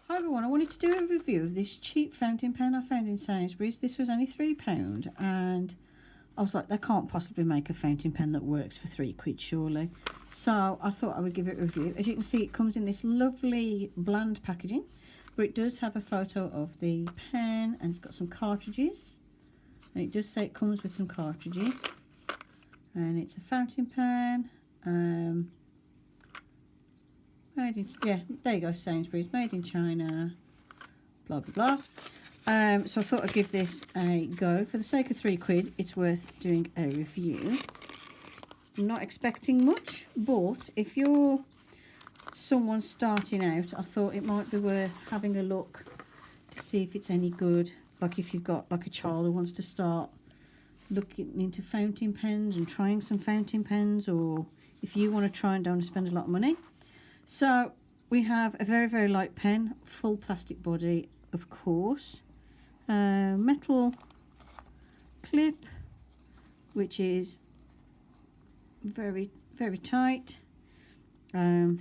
Hi everyone, I wanted to do a review of this cheap fountain pen I found in Sainsbury's. This was only £3 and I was like, they can't possibly make a fountain pen that works for £3 surely. So I thought I would give it a review. As you can see, it comes in this lovely bland packaging, but it does have a photo of the pen and it's got some cartridges. And it does say it comes with some cartridges. And it's a fountain pen. Made in, yeah, there you go, Sainsbury's, made in China, blah blah blah. So I thought I'd give this a go. For the sake of £3, it's worth doing a review. I'm not expecting much, but if you're someone starting out, I thought it might be worth having a look to see if it's any good. Like if you've got like a child who wants to start looking into fountain pens and trying some fountain pens, or if you want to try and don't spend a lot of money. So we have a very, very light pen, full plastic body, of course, metal clip, which is very, very tight. Oops.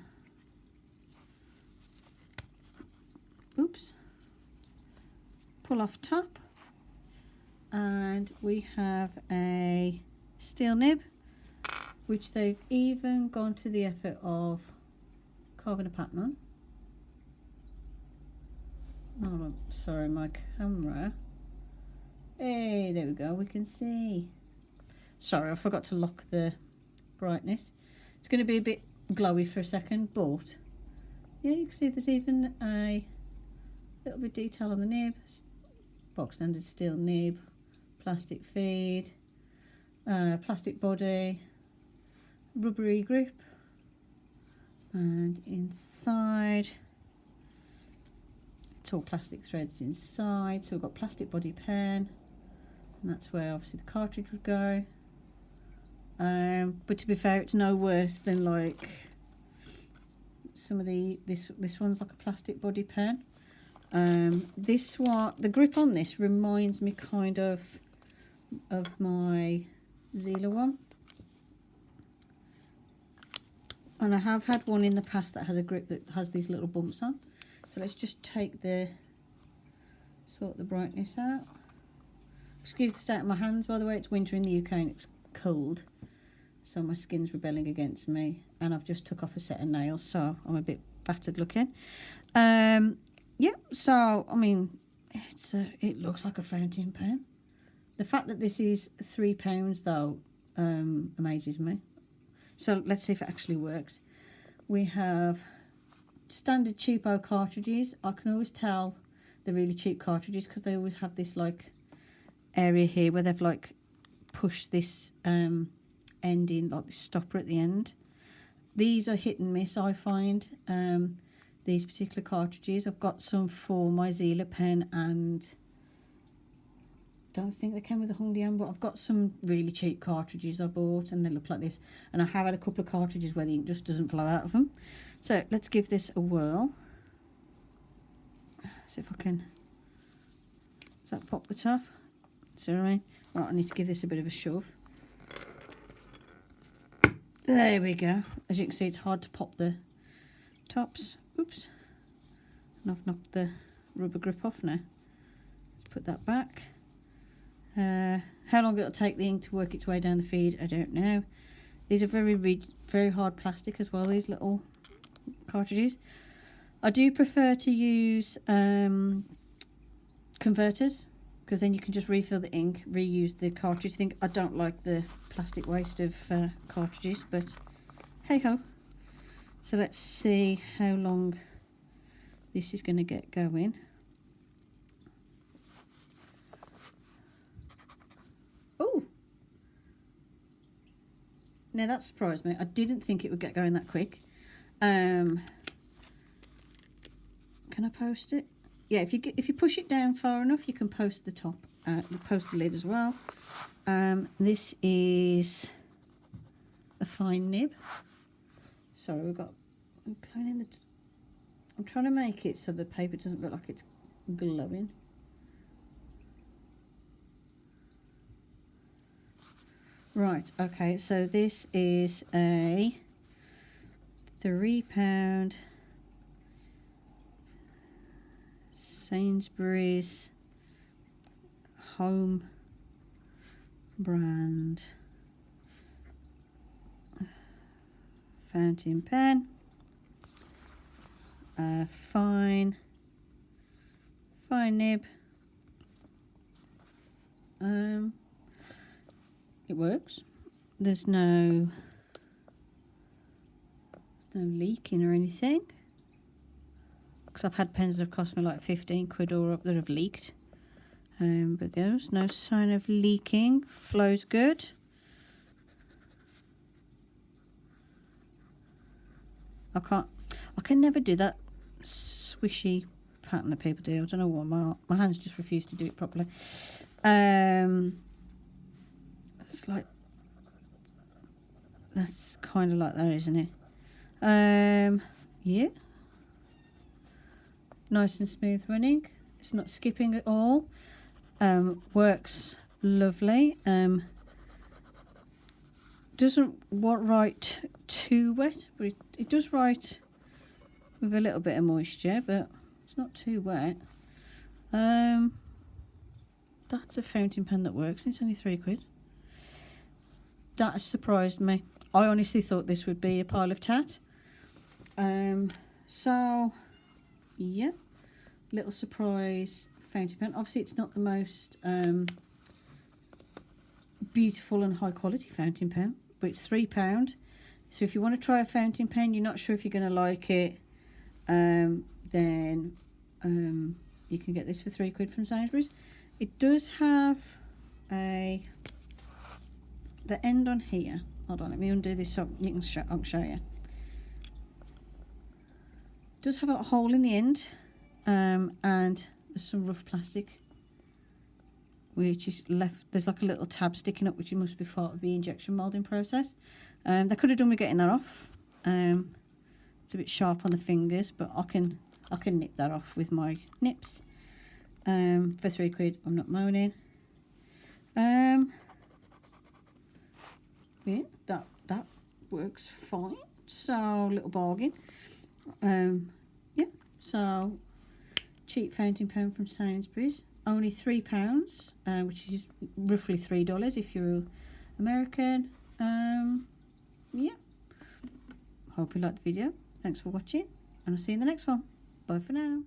Pull off top, and we have a steel nib, which they've even gone to the effort of carving a pattern on. Oh, sorry, my camera. Hey, there we go, we can see. Sorry, I forgot to lock the brightness. It's going to be a bit glowy for a second, but yeah, you can see there's even a little bit of detail on the nib. Box standard steel nib, plastic feed, plastic body, rubbery grip. And inside, it's all plastic threads inside. So we've got plastic body pen, and that's where obviously the cartridge would go. But to be fair, it's no worse than like some of this one's like a plastic body pen. This one, the grip on this reminds me kind of my Zila one. And I have had one in the past that has a grip that has these little bumps on. So let's just sort the brightness out. Excuse the state of my hands, by the way. It's winter in the UK and it's cold, so my skin's rebelling against me. And I've just took off a set of nails, so I'm a bit battered looking. Yeah, so I mean, it looks like a fountain pen. The fact that this is £3 though amazes me. So let's see if it actually works. We have standard cheapo cartridges. I can always tell the really cheap cartridges because they always have this like area here where they've like pushed this end in, like this stopper at the end. These are hit and miss, I find. These particular cartridges. I've got some for my Zila pen and don't think they came with a Hongdian, but I've got some really cheap cartridges I bought and they look like this. And I have had a couple of cartridges where the ink just doesn't flow out of them. So let's give this a whirl. See if I can. Does that pop the top? See what I mean? Right, I need to give this a bit of a shove. There we go. As you can see, it's hard to pop the tops. Oops. And I've knocked the rubber grip off now. Let's put that back. How long it'll take the ink to work its way down the feed, I don't know. These are very hard plastic as well, these little cartridges. I do prefer to use converters, because then you can just refill the ink, reuse the cartridge thing. I don't like the plastic waste of cartridges, but hey ho. So let's see how long this is going to get going. Oh! Now that surprised me. I didn't think it would get going that quick. Can I post it? Yeah, if you push it down far enough, you can post the top. Post the lid as well. This is a fine nib. Sorry, I'm trying to make it so the paper doesn't look like it's glowing. Right, okay, so this is a £3 Sainsbury's home brand fountain pen. Fine nib. It works. There's no leaking or anything, because I've had pens that have cost me like 15 quid or up that have leaked, but there's no sign of leaking. Flows good. I can never do that swishy pattern that people do. I don't know why, my hands just refuse to do it properly. It's like, that's kind of like that, isn't it? Yeah, nice and smooth running. It's not skipping at all. Works lovely. Doesn't write too wet, but it does write with a little bit of moisture, but it's not too wet. That's a fountain pen that works, and it's only 3 quid. That has surprised me. I honestly thought this would be a pile of tat. So yeah, little surprise fountain pen. Obviously it's not the most beautiful and high quality fountain pen, but it's £3. So if you want to try a fountain pen, you're not sure if you're going to like it, then you can get this for 3 quid from Sainsbury's. It does have the end on here. Hold on, let me undo this so I can show you. It does have a hole in the end, and there's some rough plastic which is left. There's like a little tab sticking up, which must be part of the injection moulding process. They could have done with getting that off. It's a bit sharp on the fingers, but I can nip that off with my nips. For 3 quid, I'm not moaning. Yeah, that works fine. So little bargain. Yeah, so cheap fountain pen from Sainsbury's, only £3, which is roughly $3 if you're American. Yeah, hope you liked the video. Thanks for watching, and I'll see you in the next one. Bye for now.